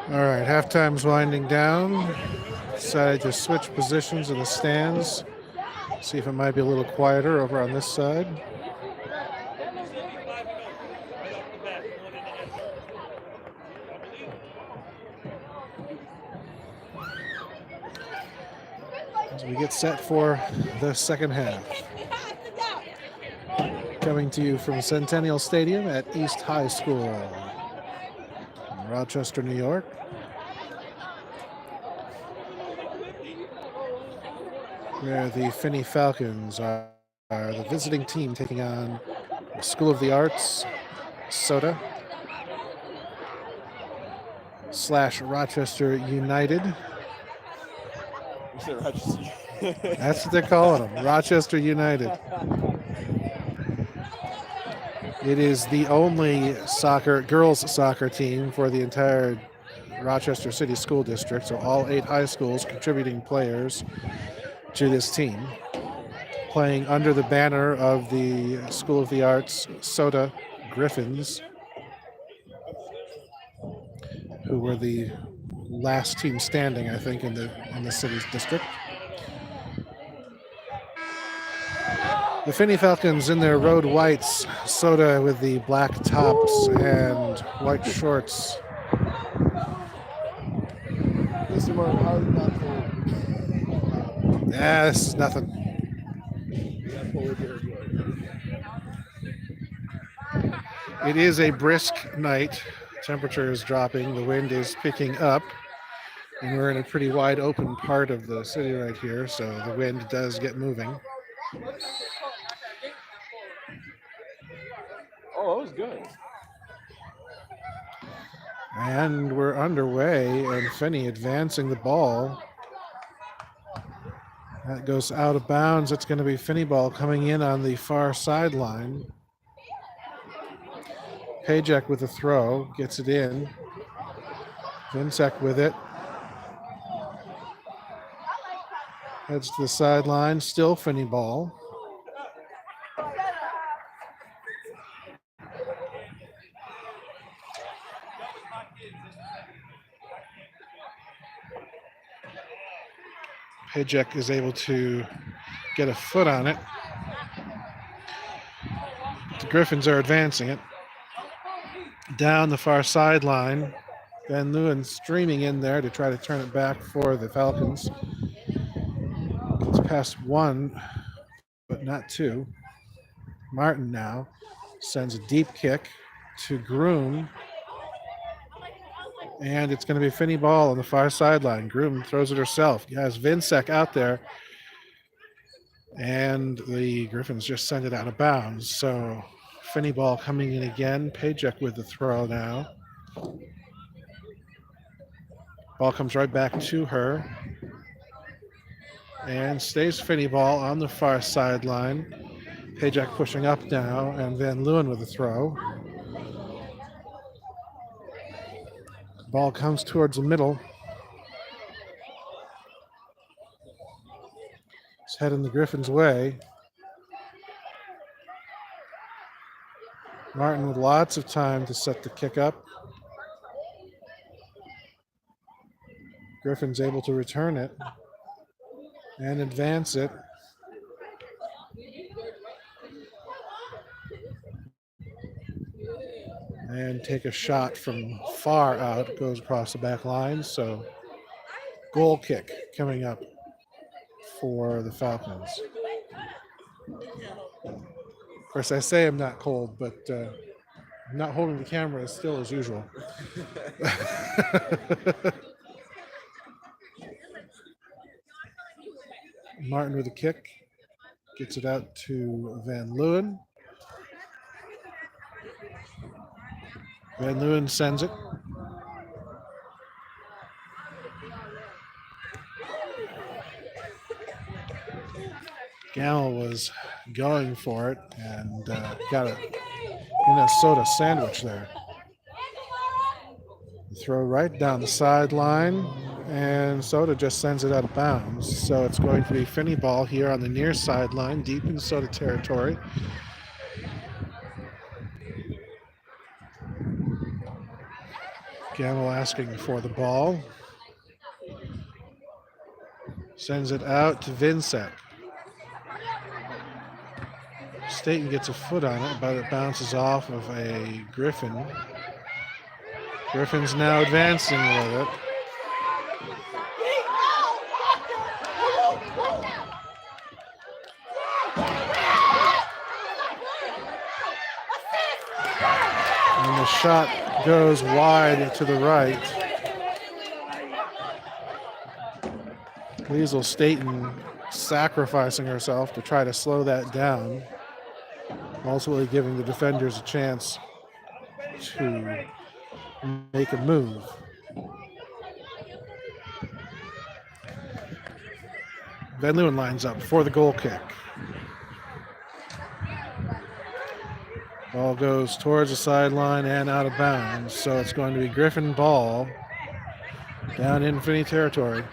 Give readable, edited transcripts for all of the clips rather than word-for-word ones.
All right, halftime's winding down. Decided to switch positions in the stands. See if it might be a little quieter over on this side. As we get set for the second half. Coming to you from Centennial Stadium at East High School in Rochester, New York. Where the Finney Falcons are the visiting team taking on the School of the Arts, SOTA, / Rochester United. You said Rochester. That's what they're calling them, Rochester United. It is the only girls soccer team for the entire Rochester City School District, so all 8 high schools contributing players to this team, playing under the banner of the School of the Arts SOTA Griffins, who were the last team standing, I think, in the city's district. The Finney Falcons in their road whites, SOTA with the black tops and white shorts. Mr. Martin, how is it not cold? Yeah, this is nothing. It is a brisk night. Temperature is dropping. The wind is picking up. And we're in a pretty wide open part of the city right here, so the wind does get moving. Oh, that was good. And we're underway, and Finney advancing the ball. That goes out of bounds. It's going to be Finney ball coming in on the far sideline. Pajek with the throw, gets it in. Vincek with it. Heads to the sideline, still Finney ball. Pajek is able to get a foot on it. The Griffins are advancing it. Down the far sideline. Van Leeuwen streaming in there to try to turn it back for the Falcons. It's past 1, but not 2. Martin now sends a deep kick to Groom. And it's going to be Finney ball on the far sideline. Groom throws it herself. Has Vincek out there. And the Griffins just send it out of bounds. So Finney ball coming in again. Pajek with the throw now. Ball comes right back to her. And stays Finney ball on the far sideline. Pajek pushing up now. And Van Leeuwen with the throw. Ball comes towards the middle. It's heading the Griffins' way. Martin with lots of time to set the kick up. Griffins able to return it and advance it. And take a shot from far out, goes across the back line. So goal kick coming up for the Falcons. Of course, I say I'm not cold, but I'm not holding the camera as still as usual. Martin with a kick. Gets it out to Van Leeuwen. Van Leeuwen sends it. Gamble was going for it and got a Minnesota sandwich there. Throw right down the sideline, and SOTA just sends it out of bounds. So it's going to be Finney ball here on the near sideline, deep in SOTA territory. Gamble asking for the ball. Sends it out to Vinsek. Staten gets a foot on it, but it bounces off of a Griffin. Griffin's now advancing with it. And the shot goes wide to the right. Liesl Staten sacrificing herself to try to slow that down, ultimately giving the defenders a chance to make a move. Van Leeuwen lines up for the goal kick. Ball goes towards the sideline and out of bounds, so it's going to be Griffin ball down in Finney territory.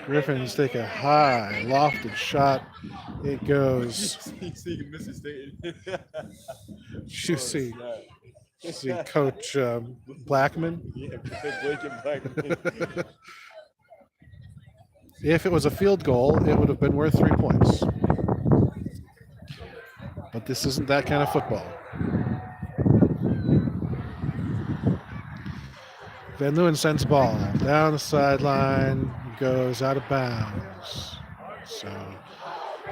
Griffins take a high, lofted shot. It goes. You Mrs. Staten. You see Coach Blackman. Yeah, Blake and Blackman. If it was a field goal, it would have been worth 3 points. But this isn't that kind of football. Van Leeuwen sends ball down the sideline, goes out of bounds. So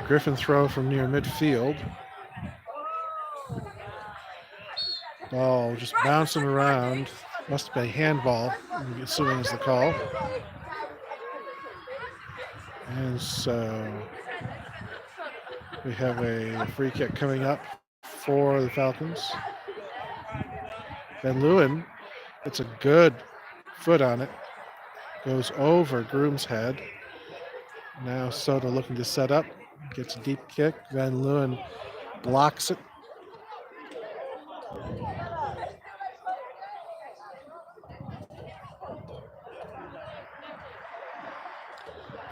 Griffin throw from near midfield. Ball just bouncing around. Must be a handball, I'm assuming is the call. And so we have a free kick coming up for the Falcons. Van Leeuwen, it's a good foot on it. Goes over Groom's head. Now SOTA looking to set up. Gets a deep kick. Van Leeuwen blocks it.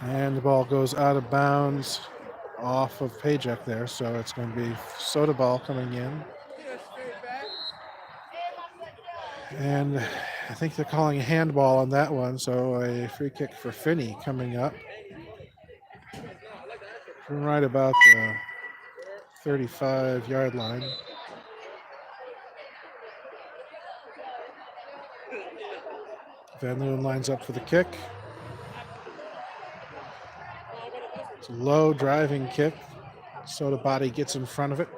And the ball goes out of bounds off of Pajek there. So it's going to be SOTA ball coming in. And I think they're calling a handball on that one. So a free kick for Finney coming up. From right about the 35-yard line. Van Leeuwen lines up for the kick. It's a low driving kick. SOTA body gets in front of it.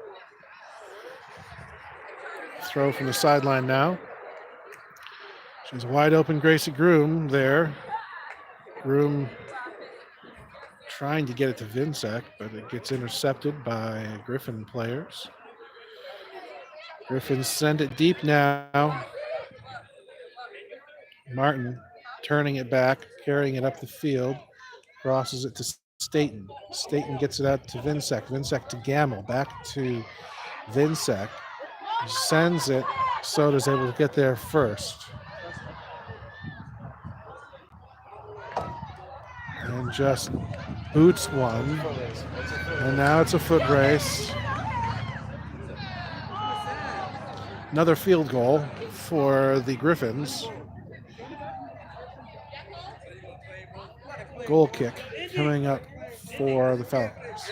Throw from the sideline now. She's wide open Gracie Groom there. Groom trying to get it to Vinsek, but it gets intercepted by Griffin players. Griffins send it deep now. Martin turning it back, carrying it up the field, crosses it to Staten. Staten gets it out to Vinsek. Vinsek to Gamble, back to Vinsek. He sends it. SOTA's able to get there first. And just boots one. And now it's a foot race. Another field goal for the Griffins. Goal kick coming up for the Falcons.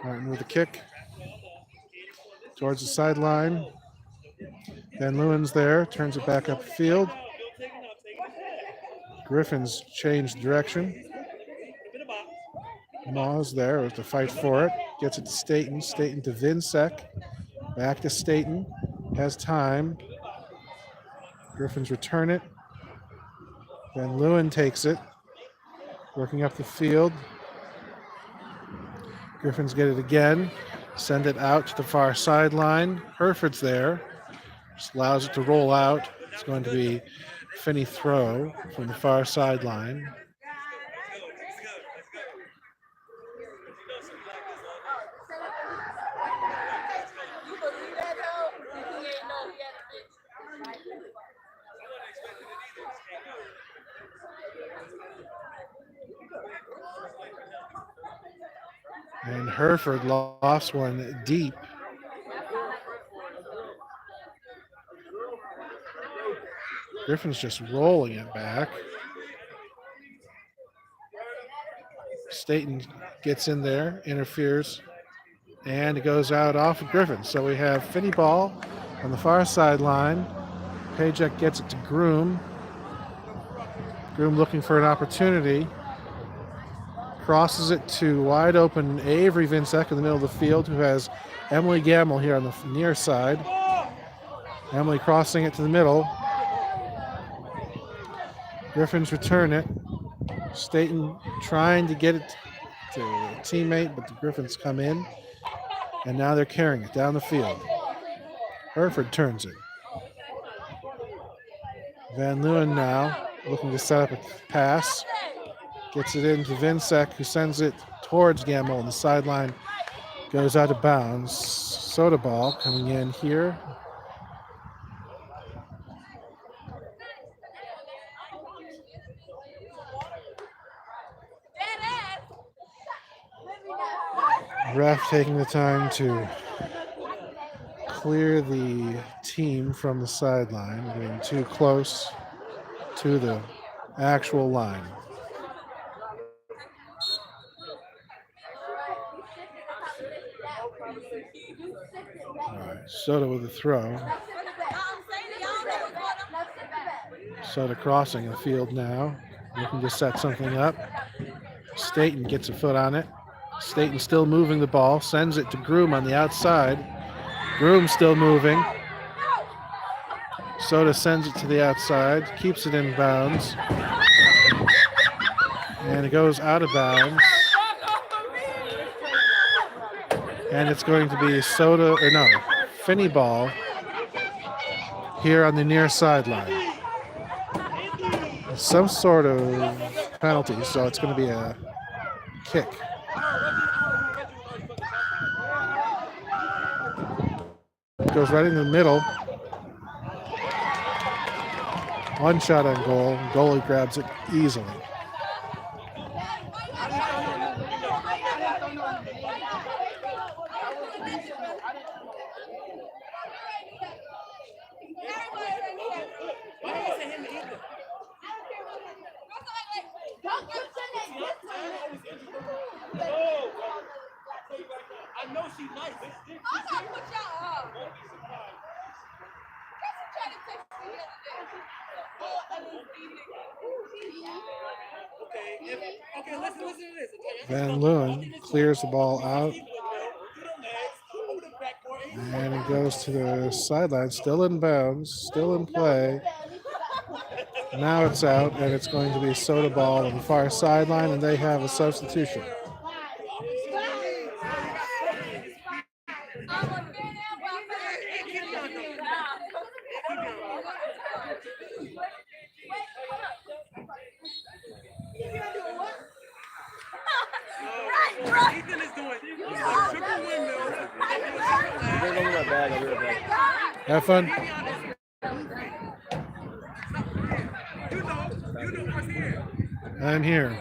Martin with a kick towards the sideline. Van Leeuwen's there, turns it back upfield. Griffins changed direction. Maw's there to fight for it. Gets it to Staten. Staten to Vinsek. Back to Staten. Has time. Griffins return it. Van Leeuwen takes it. Working up the field. Griffins get it again. Send it out to the far sideline. Herford's there. Just allows it to roll out. It's going to be Finney throw from the far sideline. And Hereford lost one deep. Griffin's just rolling it back. Staten gets in there, interferes, and it goes out off of Griffin. So we have Finney ball on the far sideline. Pajek gets it to Groom. Groom looking for an opportunity. Crosses it to wide open Avery Vinsek in the middle of the field, who has Emily Gamble here on the near side. Emily crossing it to the middle. Griffin's return it. Staten trying to get it to a teammate, but the Griffins come in, and now they're carrying it down the field. Hereford turns it. Van Leeuwen now looking to set up a pass. Gets it into Vinsek, who sends it towards Gamble on the sideline. Goes out of bounds. SOTA ball coming in here. Ref taking the time to clear the team from the sideline, getting too close to the actual line. All right, SOTA with the throw. SOTA crossing the field now, looking to set something up. Staten gets a foot on it. Staten still moving the ball, sends it to Groom on the outside. Groom still moving. SOTA sends it to the outside, keeps it in bounds. And it goes out of bounds. And it's going to be Finney ball here on the near sideline. Some sort of penalty, so it's going to be a kick. Goes right in the middle. One shot on goal. Goalie grabs it easily. I know she likes it. I'm not put y'all up. Okay, listen to this. Van Leeuwen clears the ball out. And it goes to the sideline, still in bounds, still in play. Now it's out, and it's going to be SOTA ball on the far sideline, and they have a substitution. Have fun. I'm here.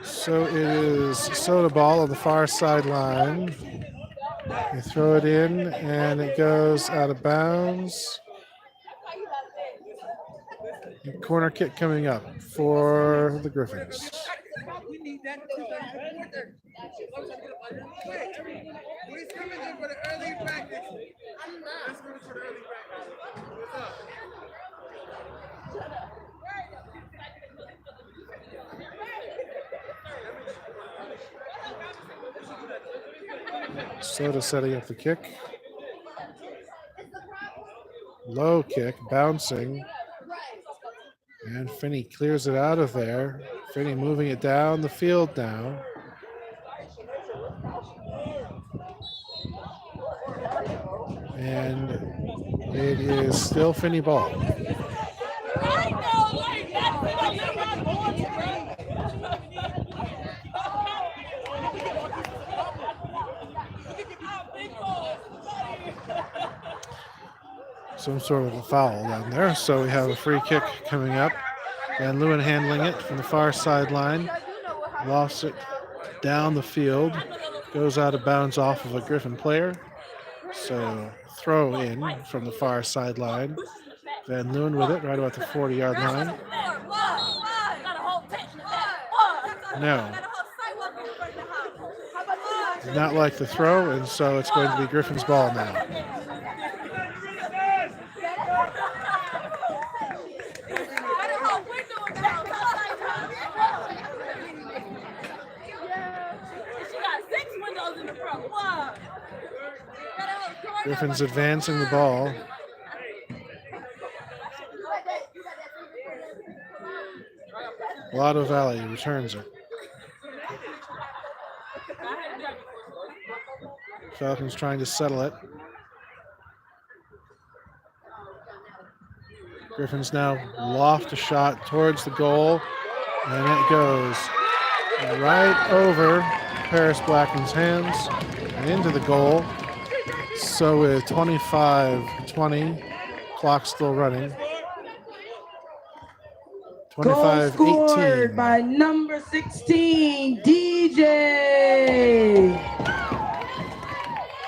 So it is SOTA ball on the far sideline. They throw it in, and it goes out of bounds. Corner kick coming up for the Griffins. SOTA setting up the kick. Low kick, bouncing. And Finney clears it out of there. Finney moving it down the field now. And it is still Finney ball. Some sort of a foul down there. So we have a free kick coming up. Van Leeuwen handling it from the far sideline. Lost it down the field. Goes out of bounds off of a Griffin player. So throw in from the far sideline. Van Leeuwen with it right about the 40-yard line. No. Did not like the throw, and so it's going to be Griffin's ball now. Griffin's advancing the ball. Lotto Valley returns it. Falcons trying to settle it. Griffin's now loft a shot towards the goal, and it goes right over Paris Blacken's hands and into the goal. So with 25-20, clock still running. Goal scored by number 16, DJ.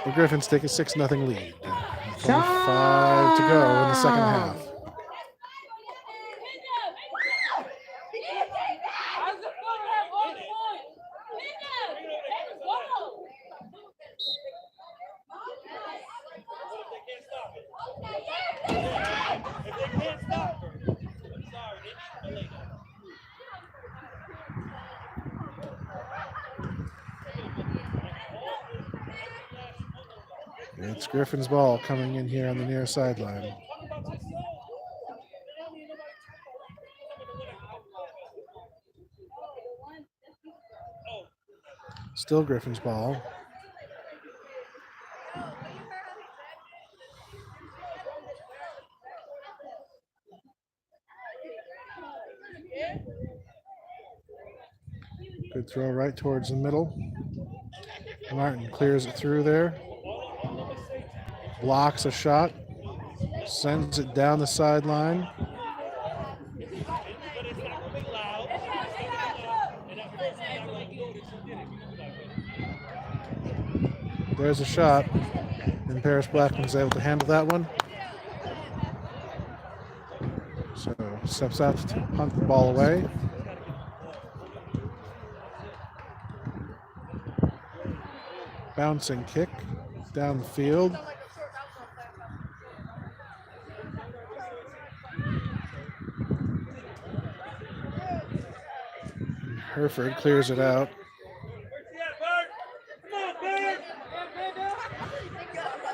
The Griffins take a 6-0 lead. 25 to go in the second half. It's Griffin's ball coming in here on the near sideline. Still Griffin's ball. Good throw right towards the middle. Martin clears it through there. Blocks a shot. Sends it down the sideline. There's a shot. And Paris Blackman's able to handle that one. So steps out to punt the ball away. Bouncing kick down the field. Hereford clears it out.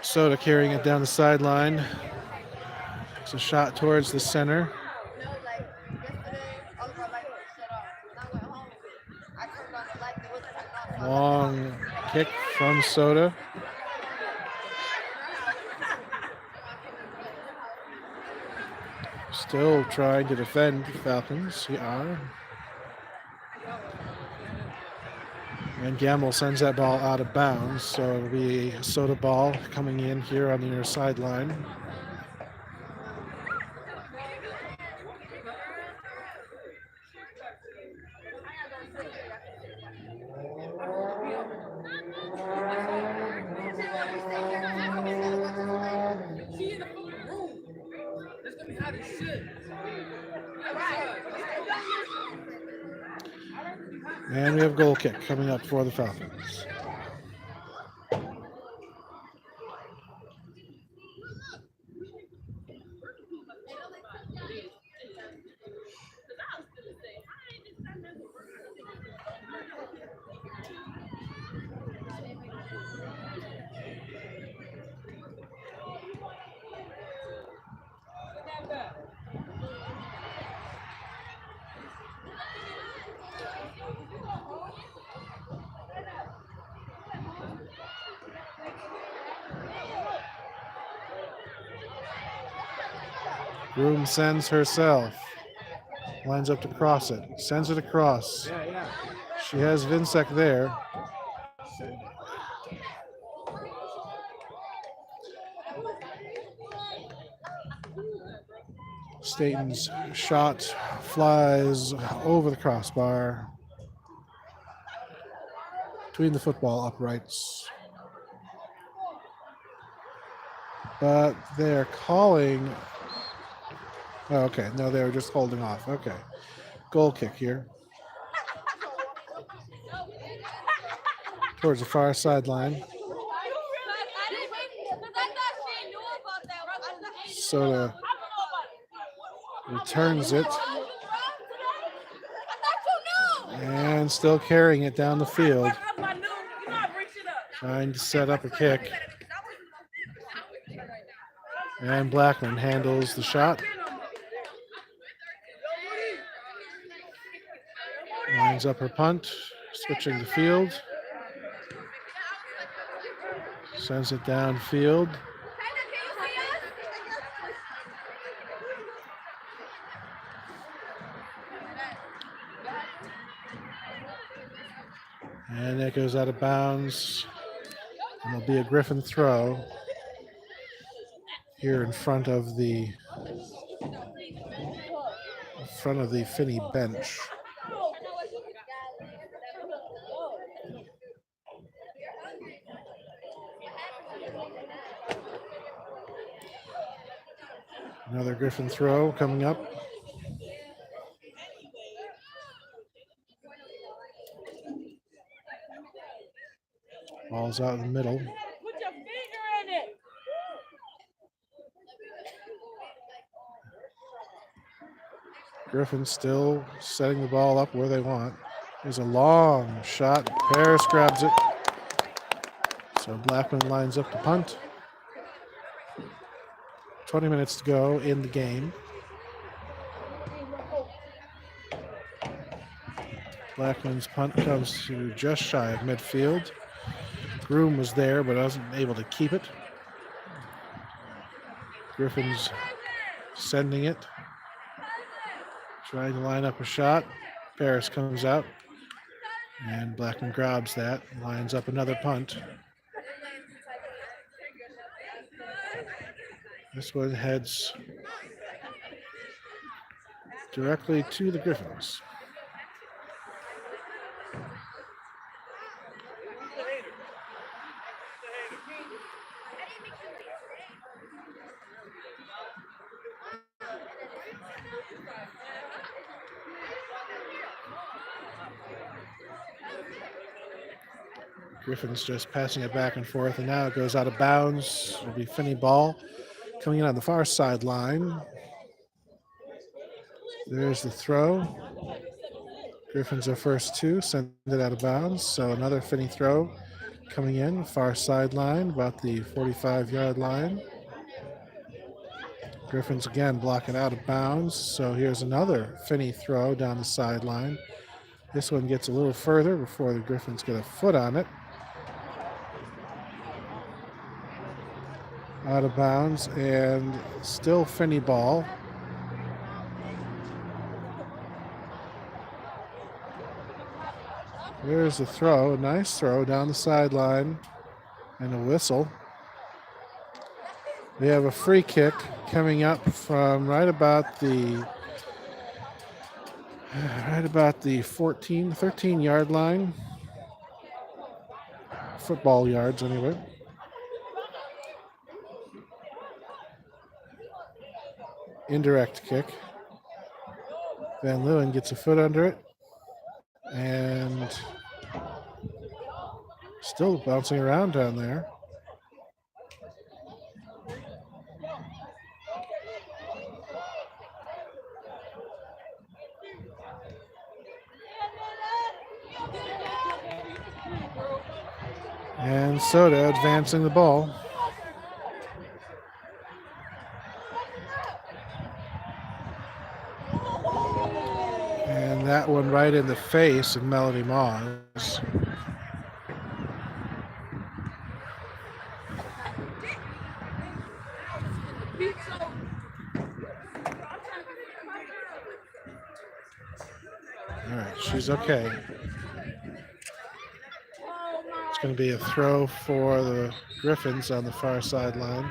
SOTA carrying it down the sideline. It's a shot towards the center. Long kick from SOTA. Still trying to defend the Falcons. Yeah. And Gamble sends that ball out of bounds, so it'll be a SOTA ball coming in here on the near sideline. And we have a goal kick coming up for the Falcons. Groom sends herself. Lines up to cross it. Sends it across. She has Vinsek there. Staten's shot flies over the crossbar. Between the football uprights. But they're calling. Oh, okay, no, they were just holding off. Okay. Goal kick here. Towards the far sideline. SOTA returns it. And still carrying it down the field. Trying to set up a kick. And Blackman handles the shot. Lines up her punt. Switching the field. Sends it downfield. And it goes out of bounds. And it'll be a Griffin throw here in front of the Finney bench. Another Griffin throw coming up. Ball's out in the middle. Put your finger in it. Griffin still setting the ball up where they want. There's a long shot. Paris grabs it. So Blackman lines up the punt. 20 minutes to go in the game. Blackman's punt comes to just shy of midfield. Groom was there, but wasn't able to keep it. Griffin's sending it. Trying to line up a shot. Paris comes out. And Blackman grabs that. Lines up another punt. This one heads directly to the Griffins. Griffin's just passing it back and forth, and now it goes out of bounds. It'll be Finney ball coming in on the far sideline. There's the throw. Griffin's are first two, send it out of bounds. So another Finney throw coming in, far sideline, about the 45-yard line. Griffin's again blocking out of bounds. So here's another Finney throw down the sideline. This one gets a little further before the Griffins get a foot on it. Out of bounds, and still Finney ball. There's the throw, a nice throw down the sideline, and a whistle. We have a free kick coming up from right about the 13-yard line. Football yards, anyway. Indirect kick. Van Leeuwen gets a foot under it. And still bouncing around down there. And SOTA advancing the ball. And that one right in the face of Melody Moss. is okay. It's going to be a throw for the Griffins on the far sideline.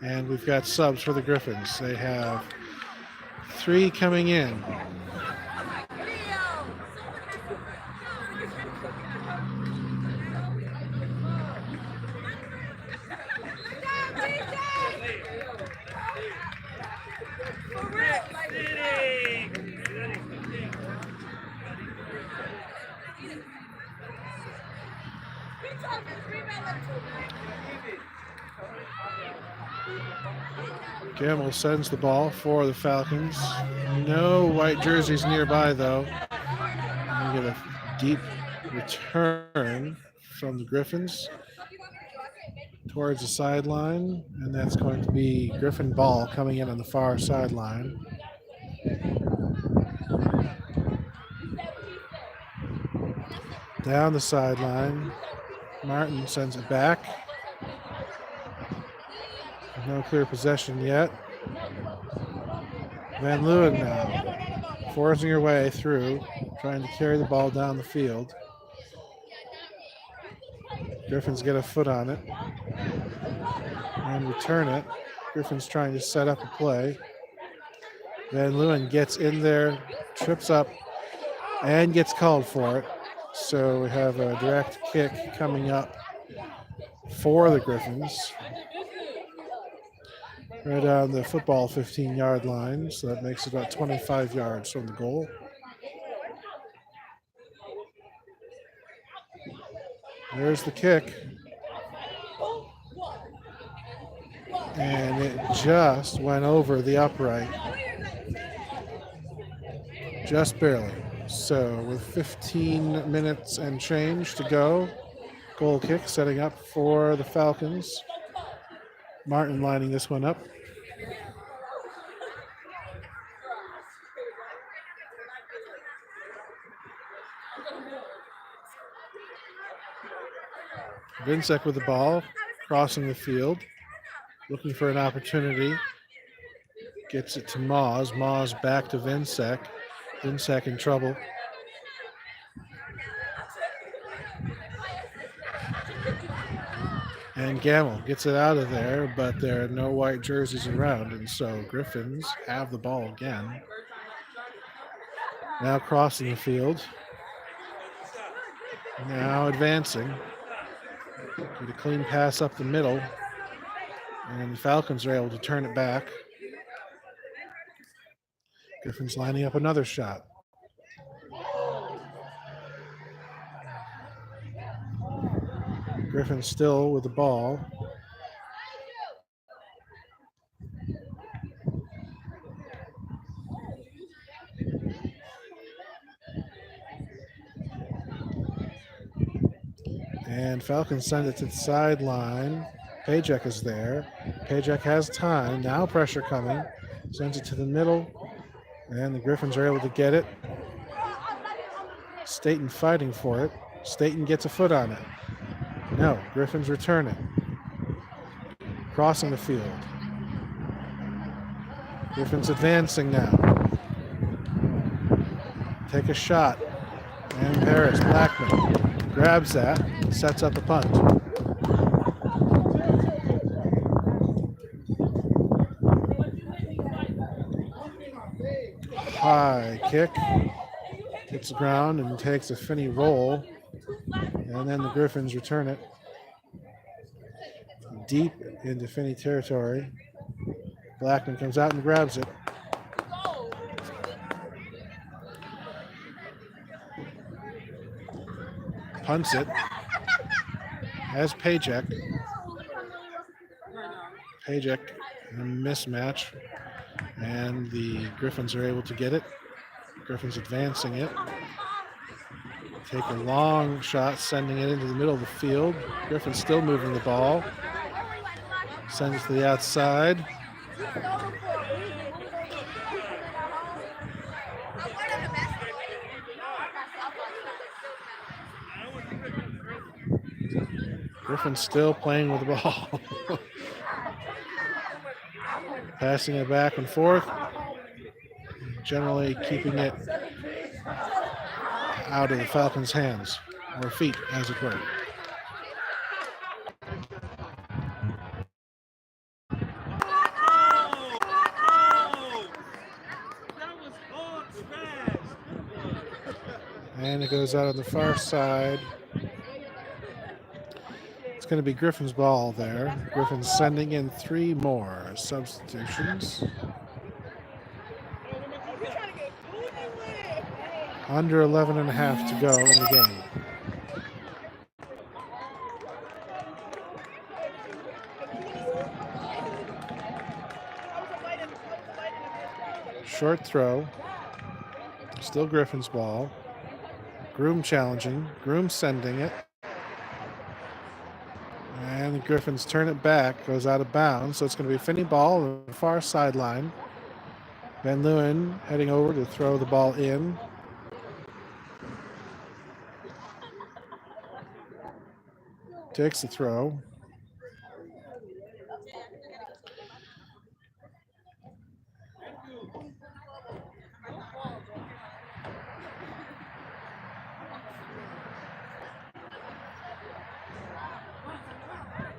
And we've got subs for the Griffins. They have 3 coming in. Gamble sends the ball for the Falcons. No white jerseys nearby, though. We get a deep return from the Griffins towards the sideline, and that's going to be Griffin ball coming in on the far sideline. Down the sideline, Martin sends it back. No clear possession yet. Van Leeuwen now, forcing her way through, trying to carry the ball down the field. Griffins get a foot on it and return it. Griffins trying to set up a play. Van Leeuwen gets in there, trips up, and gets called for it. So we have a direct kick coming up for the Griffins. Right on the football 15-yard line, so that makes it about 25 yards from the goal. There's the kick. And it just went over the upright. Just barely. So with 15 minutes and change to go, goal kick setting up for the Falcons. Martin lining this one up. Vincek with the ball, crossing the field, looking for an opportunity. Gets it to Moz. Moz back to Vincek. Vincek in trouble. And Gamble gets it out of there, but there are no white jerseys around, and so Griffins have the ball again. Now crossing the field. Now advancing. With a clean pass up the middle. And the Falcons are able to turn it back. Griffins lining up another shot. Griffin still with the ball. And Falcons send it to the sideline. Pajek is there. Pajek has time. Now pressure coming. Sends it to the middle. And the Griffins are able to get it. Staten fighting for it. Staten gets a foot on it. No, Griffins return it. Crossing the field. Griffins advancing now. Take a shot. And Paris Blackman grabs that, sets up a punt. High kick. Hits the ground and takes a Finney roll. And then the Griffins return it deep into Finney territory. Blackman comes out and grabs it. Punts it. Has Pajek. Pajek in a mismatch. And the Griffins are able to get it. Griffins advancing it. Take a long shot, sending it into the middle of the field. Griffin still moving the ball. Sends it to the outside. Griffin still playing with the ball. Passing it back and forth. Generally keeping it out of the Falcons' hands, or feet, as it were. And it goes out on the far side. It's going to be Griffin's ball there. Griffin's sending in 3 more substitutions. Under 11 and a half to go in the game. Short throw. Still Griffin's ball. Groom challenging. Groom sending it. And the Griffins turn it back. Goes out of bounds. So it's going to be Finney ball on the far sideline. Van Leeuwen heading over to throw the ball in. Takes the throw.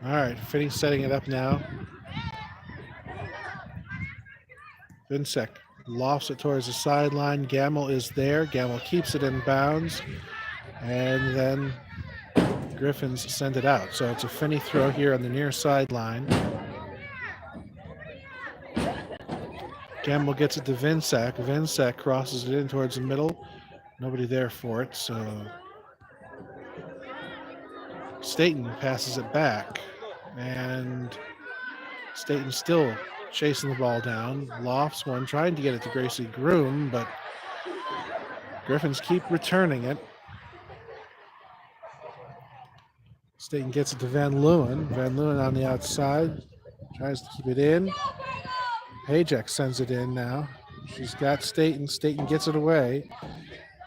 All right, Finney setting it up now. Vincek lofts it towards the sideline. Gamble is there. Gamble keeps it in bounds. And then Griffins send it out. So it's a Finney throw here on the near sideline. Gamble gets it to Vincek. Vincek crosses it in towards the middle. Nobody there for it, so Staten passes it back. And Staten still chasing the ball down. Lofts one, trying to get it to Gracie Groom, but Griffins keep returning it. Staten gets it to Van Leeuwen. Van Leeuwen on the outside. Tries to keep it in. Hajek sends it in now. She's got Staten. Staten gets it away.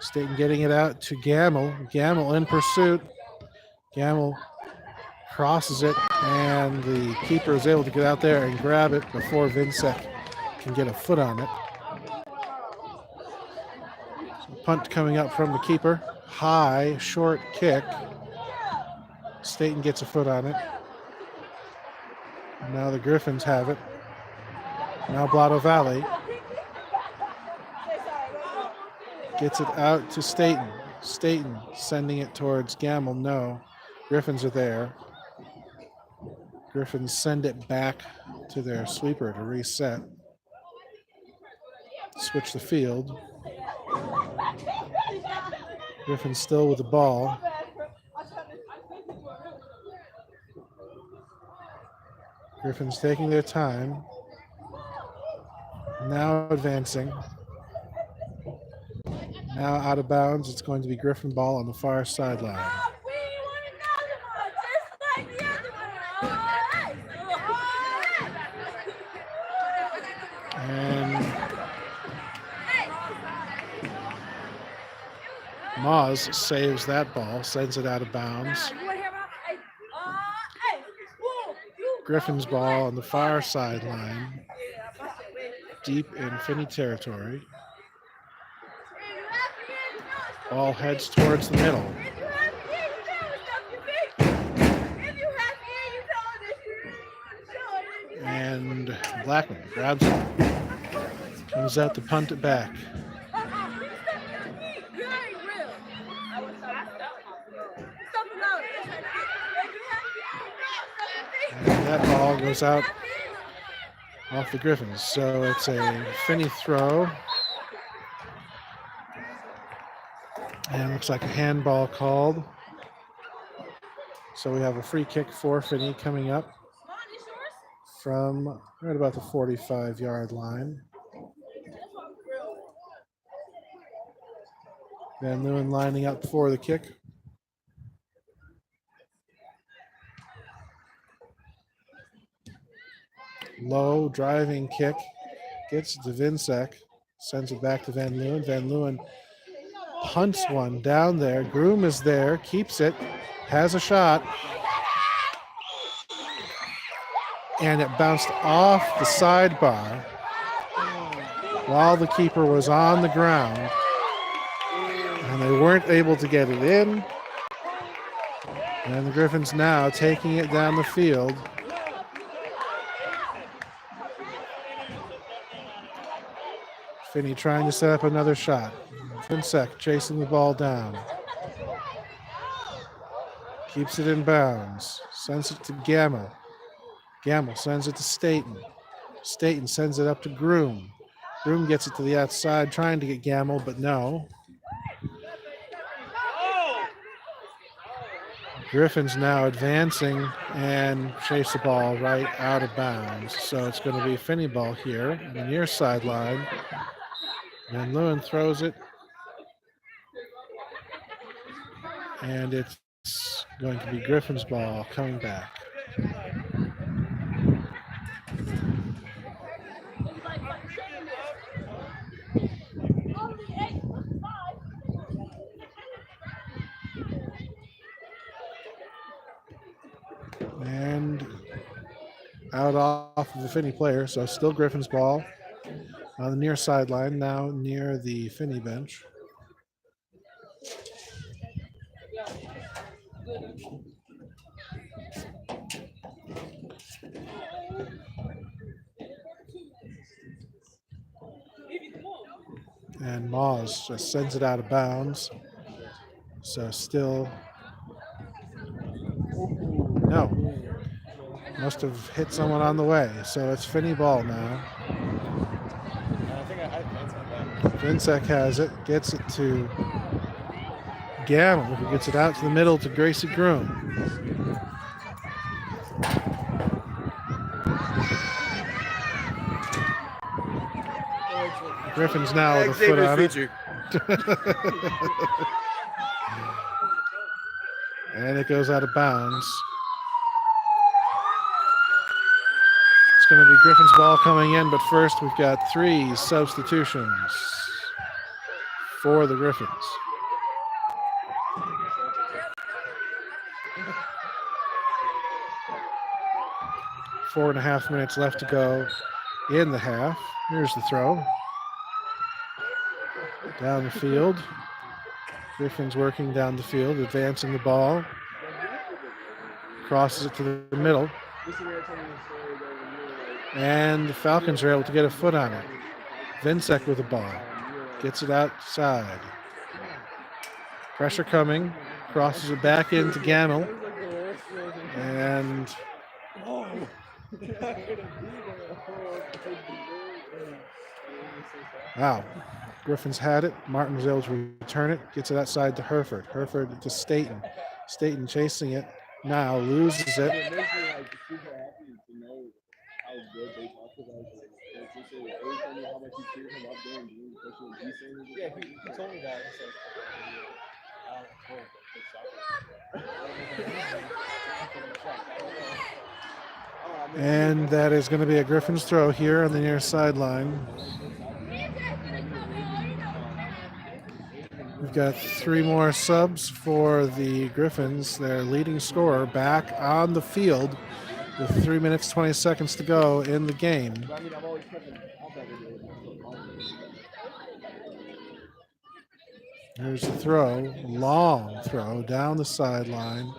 Staten getting it out to Gamble. Gamble in pursuit. Gamble crosses it, and the keeper is able to get out there and grab it before Vincek can get a foot on it. So punt coming up from the keeper. High, short kick. Staten gets a foot on it. Now the Griffins have it. Now Blotto Valley gets it out to Staten. Staten sending it towards Gamble. No. Griffins are there. Griffins send it back to their sweeper to reset. Switch the field. Griffins still with the ball. Griffins taking their time. Now advancing. Now out of bounds. It's going to be Griffin ball on the far sideline. And Moz saves that ball, sends it out of bounds. Griffin's ball on the far sideline, deep in Finney territory. Ball heads towards the middle. And Blackman grabs it. Comes out to punt it back. And that ball goes out off the Griffins. So it's a Finney throw. And looks like a handball called. So we have a free kick for Finney coming up from right about the 45-yard line. Van Leeuwen lining up for the kick. Low driving kick. Gets to Vincek. Sends it back to Van Leeuwen. Van Leeuwen punts one down there. Groom is there. Keeps it. Has a shot. And it bounced off the sidebar while the keeper was on the ground. And they weren't able to get it in. And the Griffins now taking it down the field. Finney trying to set up another shot. Finsek chasing the ball down. Keeps it in bounds. Sends it to Gamble. Gamble sends it to Staten. Staten sends it up to Groom. Groom gets it to the outside, trying to get Gamble, but no. Griffins now advancing and chase the ball right out of bounds. So it's going to be Finney ball here on the near sideline. Van Leeuwen throws it. And it's going to be Griffin's ball coming back. And out off of the Finney player, so still Griffin's ball on the near sideline, now near the Finney bench. And Moz just sends it out of bounds. So still, no. Must have hit someone on the way. So it's Finney ball now. Vinsek has it, gets it to Gamble, who gets it out to the middle to Gracie Groom. Griffin's now with a foot on it. And it goes out of bounds. It's going to be Griffin's ball coming in, but first we've got 3 substitutions for the Griffins. Four and a half minutes left to go in the half. Here's the throw. Down the field. Griffin's working down the field, advancing the ball. Crosses it to the middle. And the Falcons are able to get a foot on it. Vinsek with the ball. Gets it outside. Pressure coming. Crosses it back into Gamble. And wow. Griffin's had it. Martin was able to return it. Gets it outside to Herford. Herford to Staten. Staten chasing it. Now loses it. And that is going to be a Griffin's throw here on the near sideline. We've got 3 more subs for the Griffins. Their leading scorer back on the field with 3 minutes, 20 seconds to go in the game. Here's the throw, long throw down the sideline.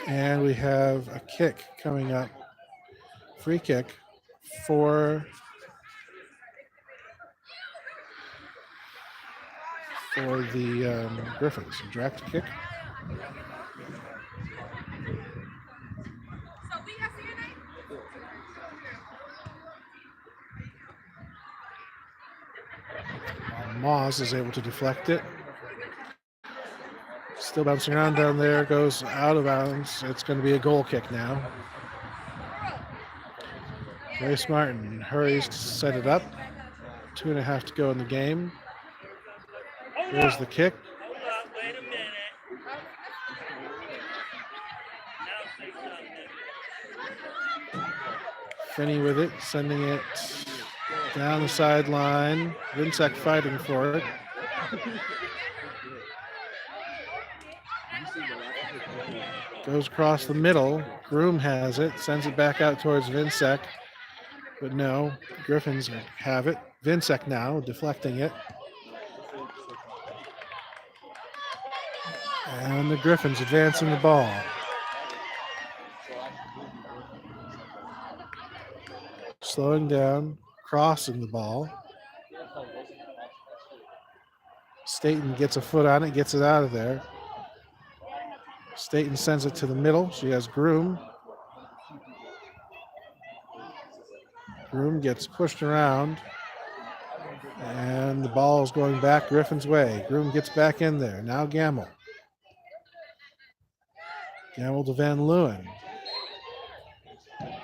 And we have a kick coming up, free kick for the Griffins. Direct kick. Moz is able to deflect it. Still bouncing around down there, goes out of bounds. It's going to be a goal kick now. Grace Martin hurries to set it up. 2.5 to go in the game. Here's the kick. Wait a minute. Finney with it, sending it down the sideline. Vinsek fighting for it. Goes across the middle. Groom has it, sends it back out towards Vinsek. But no, Griffins have it. Vinsek now deflecting it. And the Griffins advancing the ball. Slowing down, crossing the ball. Staten gets a foot on it, gets it out of there. Staten sends it to the middle. She has Groom. Groom gets pushed around. And the ball is going back Griffin's way. Groom gets back in there. Now Gamble. Gamble to Van Leeuwen.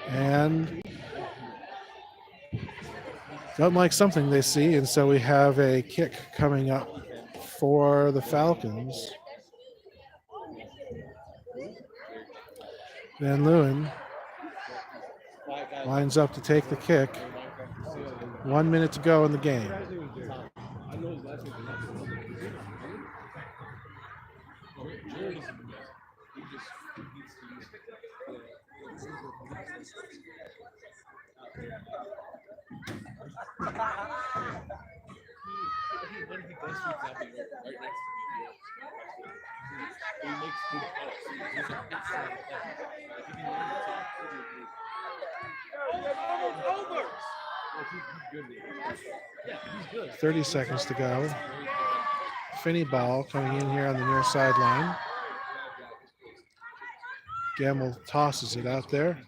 And don't like something they see, and so we have a kick coming up for the Falcons. Van Leeuwen lines up to take the kick. 1 minute to go in the game. Over. 30 seconds to go. Finney ball coming in here on the near sideline. Gamble tosses it out there.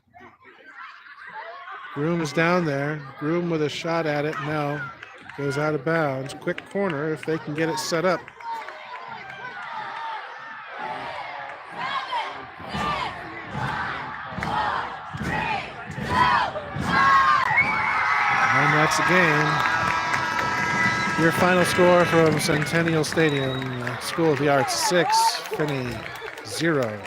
Groom is down there. Groom with a shot at it. No. Goes out of bounds. Quick corner if they can get it set up. And that's the game. Your final score from Centennial Stadium, School of the Arts 6, Finney 0.